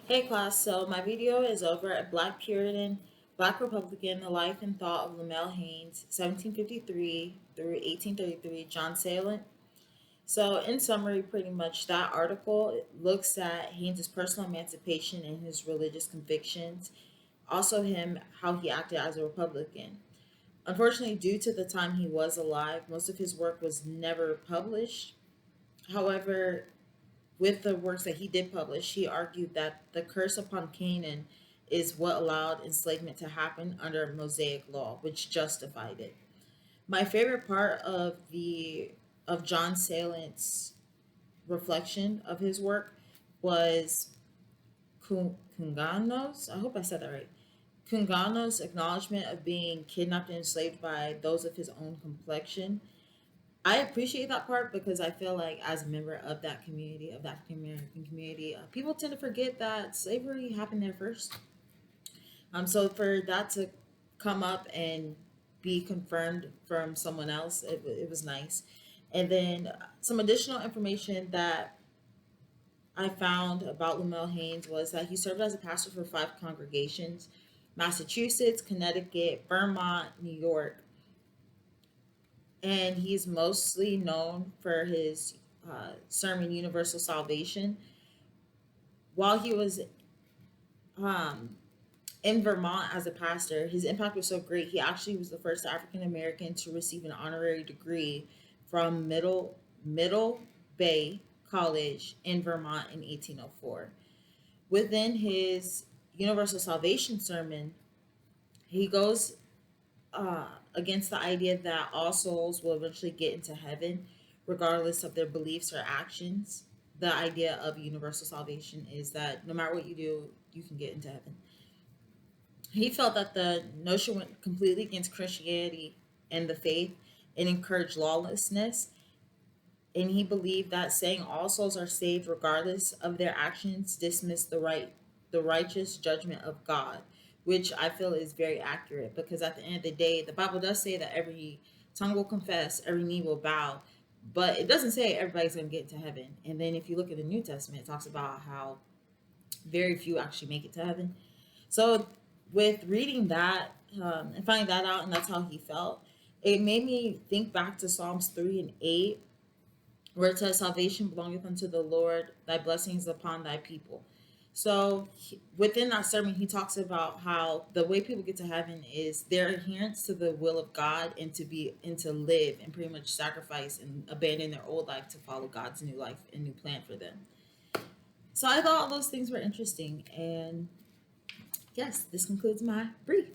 Hey class, so my video is over at Black Puritan, Black Republican, The Life and Thought of Lemuel Haynes, 1753 through 1833, John Saillant. So in summary, pretty much that article looks at Haynes' personal emancipation and his religious convictions, also him, how he acted as a Republican. Unfortunately, due to the time he was alive, most of his work was never published. However, with the works that he did publish, he argued that the curse upon Canaan is what allowed enslavement to happen under Mosaic law, which justified it. My favorite part of John Sailant's reflection of his work was Kungano's. I hope I said that right. Kungano's acknowledgement of being kidnapped and enslaved by those of his own complexion. I appreciate that part because I feel like as a member of that community, of the African American community, people tend to forget that slavery happened there first. So for that to come up and be confirmed from someone else, it was nice. And then some additional information that I found about Lemuel Haynes was that he served as a pastor for 5 congregations: Massachusetts, Connecticut, Vermont, New York, and he's mostly known for his sermon Universal Salvation. While he was um, in Vermont as a pastor, his impact was so great. He actually was the first African American to receive an honorary degree from Middle Bay College in Vermont in 1804. Within his Universal Salvation sermon, he goes against the idea that all souls will eventually get into heaven, regardless of their beliefs or actions. The idea of universal salvation is that no matter what you do, you can get into heaven. He felt that the notion went completely against Christianity and the faith and encouraged lawlessness. And he believed that saying all souls are saved regardless of their actions dismissed the righteous judgment of God, which I feel is very accurate because at the end of the day, the Bible does say that every tongue will confess, every knee will bow, but it doesn't say everybody's going to get into heaven. And then if you look at the New Testament, it talks about how very few actually make it to heaven. So with reading that and finding that out, and that's how he felt, it made me think back to Psalms 3 and 8, where it says, "Salvation belongeth unto the Lord, thy blessings upon thy people." So within that sermon, he talks about how the way people get to heaven is their adherence to the will of God and to live and pretty much sacrifice and abandon their old life to follow God's new life and new plan for them. So I thought all those things were interesting, and yes, this concludes my brief.